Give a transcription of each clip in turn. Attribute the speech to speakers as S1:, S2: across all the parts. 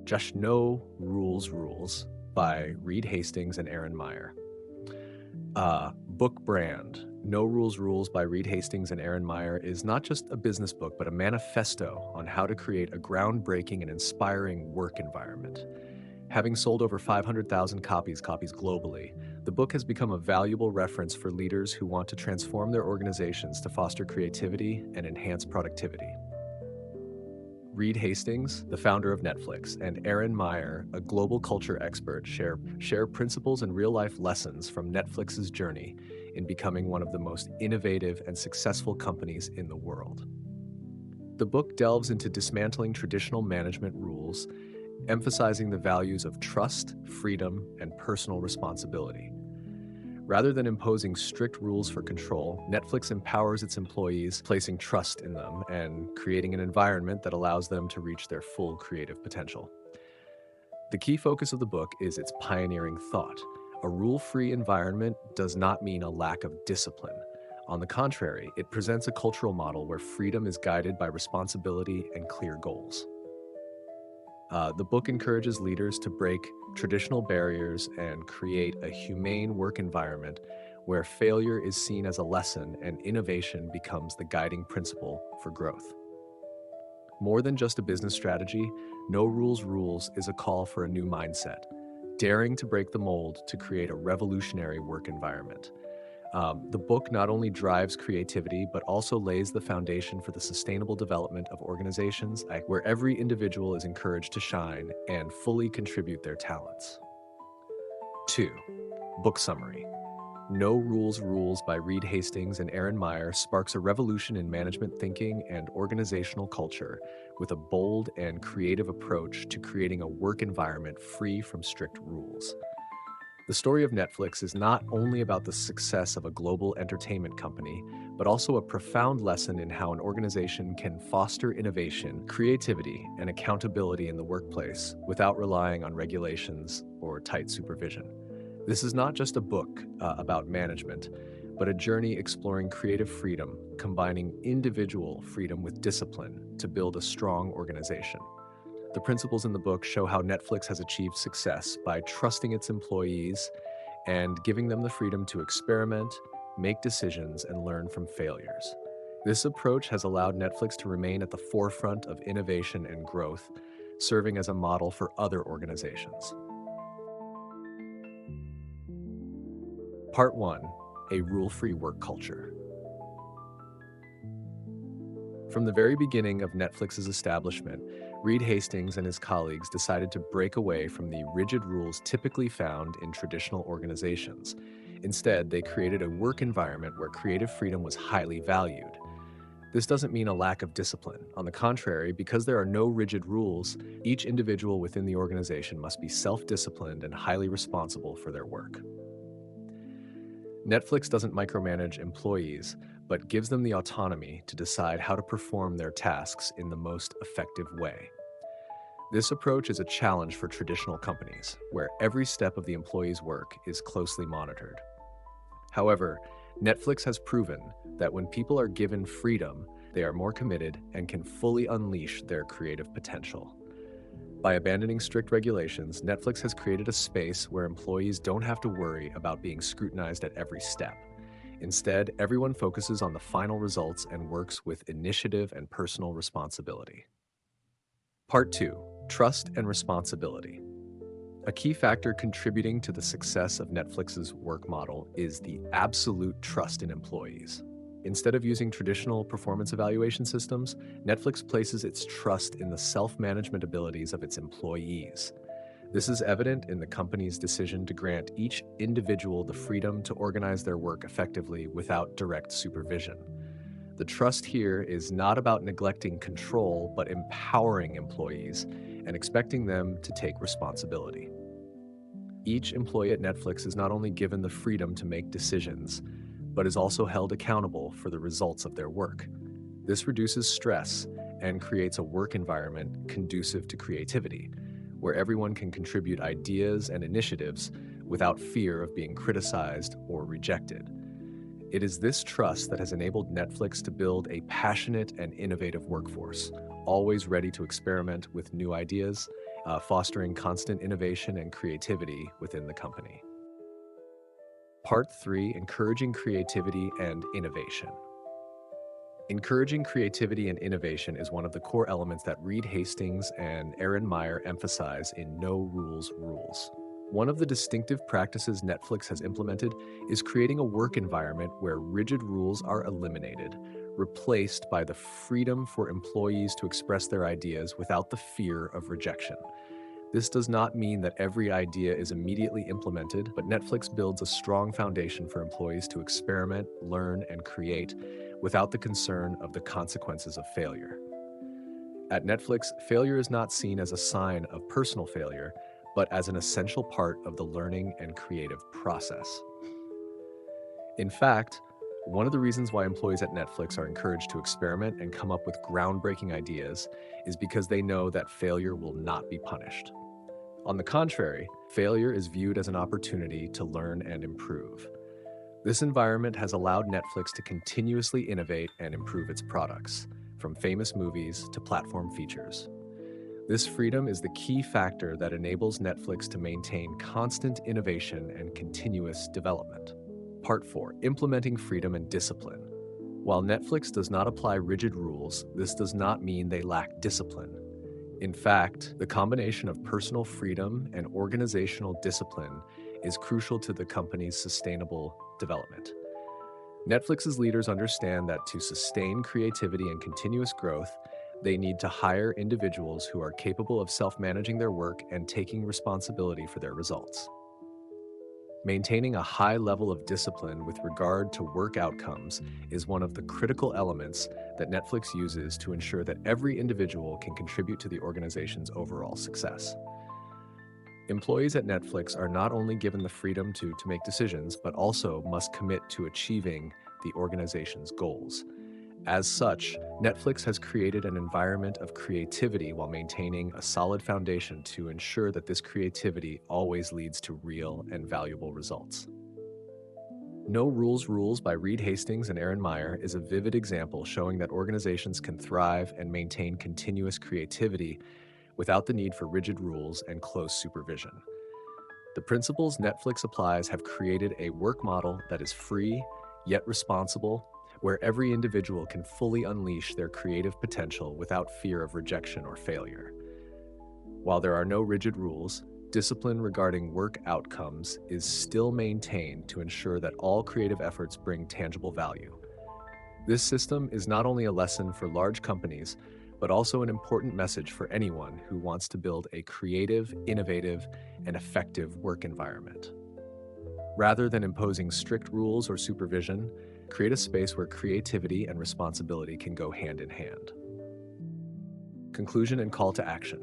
S1: Just No Rules by Reed Hastings and Erin Meyer. Book brand. No Rules by Reed Hastings and Erin Meyer is not just a business book, but a manifesto on how to create a groundbreaking and inspiring work environment. Having sold over 500,000 copies globally, the book has become a valuable reference for leaders who want to transform their organizations to foster creativity and enhance productivity. Reed Hastings, the founder of Netflix, and Erin Meyer, a global culture expert, share principles and real-life lessons from Netflix's journey in becoming one of the most innovative and successful companies in the world. The book delves into dismantling traditional management rules, emphasizing the values of trust, freedom, and personal responsibility. Rather than imposing strict rules for control, Netflix empowers its employees, placing trust in them and creating an environment that allows them to reach their full creative potential. The key focus of the book is its pioneering thought. A rule-free environment does not mean a lack of discipline. On the contrary, it presents a cultural model where freedom is guided by responsibility and clear goals. The book encourages leaders to break traditional barriers and create a humane work environment where failure is seen as a lesson and innovation becomes the guiding principle for growth. More than just a business strategy, No Rules is a call for a new mindset, daring to break the mold to create a revolutionary work environment. The book not only drives creativity, but also lays the foundation for the sustainable development of organizations where every individual is encouraged to shine and fully contribute their talents. 2. Book summary. No Rules by Reed Hastings and Erin Meyer sparks a revolution in management thinking and organizational culture with a bold and creative approach to creating a work environment free from strict rules. The story of Netflix is not only about the success of a global entertainment company, but also a profound lesson in how an organization can foster innovation, creativity, and accountability in the workplace without relying on regulations or tight supervision. This is not just a book about management, but a journey exploring creative freedom, combining individual freedom with discipline to build a strong organization. The principles in the book show how Netflix has achieved success by trusting its employees and giving them the freedom to experiment, make decisions, and learn from failures. This approach has allowed Netflix to remain at the forefront of innovation and growth, serving as a model for other organizations. Part 1. A rule-free work culture. From the very beginning of Netflix's establishment, Reed Hastings and his colleagues decided to break away from the rigid rules typically found in traditional organizations. Instead, they created a work environment where creative freedom was highly valued. This doesn't mean a lack of discipline. On the contrary, because there are no rigid rules, each individual within the organization must be self-disciplined and highly responsible for their work. Netflix doesn't micromanage employees, but gives them the autonomy to decide how to perform their tasks in the most effective way. This approach is a challenge for traditional companies, where every step of the employee's work is closely monitored. However, Netflix has proven that when people are given freedom, they are more committed and can fully unleash their creative potential. By abandoning strict regulations, Netflix has created a space where employees don't have to worry about being scrutinized at every step. Instead, everyone focuses on the final results and works with initiative and personal responsibility. Part 2. Trust and responsibility. A key factor contributing to the success of Netflix's work model is the absolute trust in employees. Instead of using traditional performance evaluation systems, Netflix places its trust in the self-management abilities of its employees. This is evident in the company's decision to grant each individual the freedom to organize their work effectively without direct supervision. The trust here is not about neglecting control, but empowering employees and expecting them to take responsibility. Each employee at Netflix is not only given the freedom to make decisions, but is also held accountable for the results of their work. This reduces stress and creates a work environment conducive to creativity, where everyone can contribute ideas and initiatives without fear of being criticized or rejected. It is this trust that has enabled Netflix to build a passionate and innovative workforce, always ready to experiment with new ideas, fostering constant innovation and creativity within the company. Part 3, encouraging creativity and innovation. Encouraging creativity and innovation is one of the core elements that Reed Hastings and Erin Meyer emphasize in No Rules Rules. One of the distinctive practices Netflix has implemented is creating a work environment where rigid rules are eliminated, replaced by the freedom for employees to express their ideas without the fear of rejection. This does not mean that every idea is immediately implemented, but Netflix builds a strong foundation for employees to experiment, learn, and create without the concern of the consequences of failure. At Netflix, failure is not seen as a sign of personal failure, but as an essential part of the learning and creative process. In fact, one of the reasons why employees at Netflix are encouraged to experiment and come up with groundbreaking ideas is because they know that failure will not be punished. On the contrary, failure is viewed as an opportunity to learn and improve. This environment has allowed Netflix to continuously innovate and improve its products, from famous movies to platform features. This freedom is the key factor that enables Netflix to maintain constant innovation and continuous development. Part 4, implementing freedom and discipline. While Netflix does not apply rigid rules, this does not mean they lack discipline. In fact, the combination of personal freedom and organizational discipline is crucial to the company's sustainable development. Netflix's leaders understand that to sustain creativity and continuous growth, they need to hire individuals who are capable of self-managing their work and taking responsibility for their results. Maintaining a high level of discipline with regard to work outcomes is one of the critical elements that Netflix uses to ensure that every individual can contribute to the organization's overall success. Employees at Netflix are not only given the freedom to make decisions, but also must commit to achieving the organization's goals. As such, Netflix has created an environment of creativity while maintaining a solid foundation to ensure that this creativity always leads to real and valuable results. No Rules Rules by Reed Hastings and Erin Meyer is a vivid example showing that organizations can thrive and maintain continuous creativity without the need for rigid rules and close supervision. The principles Netflix applies have created a work model that is free, yet responsible, where every individual can fully unleash their creative potential without fear of rejection or failure. While there are no rigid rules, discipline regarding work outcomes is still maintained to ensure that all creative efforts bring tangible value. This system is not only a lesson for large companies, but also an important message for anyone who wants to build a creative, innovative, and effective work environment. Rather than imposing strict rules or supervision, create a space where creativity and responsibility can go hand in hand. Conclusion and call to action.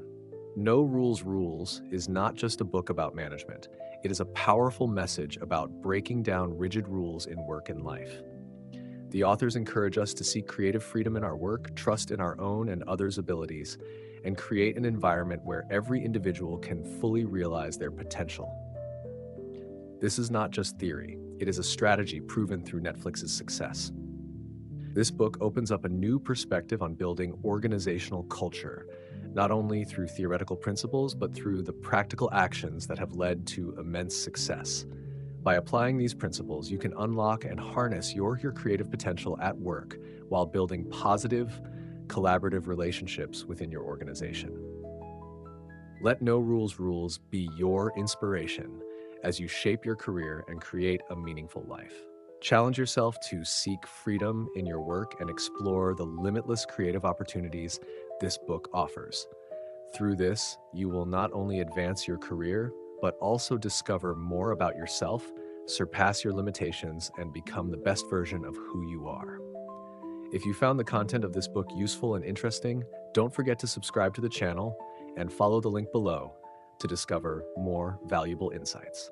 S1: No Rules Rules is not just a book about management. It is a powerful message about breaking down rigid rules in work and life. The authors encourage us to seek creative freedom in our work, trust in our own and others' abilities, and create an environment where every individual can fully realize their potential. This is not just theory. It is a strategy proven through Netflix's success. This book opens up a new perspective on building organizational culture, not only through theoretical principles, but through the practical actions that have led to immense success. By applying these principles, you can unlock and harness your creative potential at work while building positive, collaborative relationships within your organization. Let No Rules Rules be your inspiration as you shape your career and create a meaningful life. Challenge yourself to seek freedom in your work and explore the limitless creative opportunities this book offers. Through this, you will not only advance your career, but also discover more about yourself, surpass your limitations, and become the best version of who you are. If you found the content of this book useful and interesting, don't forget to subscribe to the channel and follow the link below to discover more valuable insights.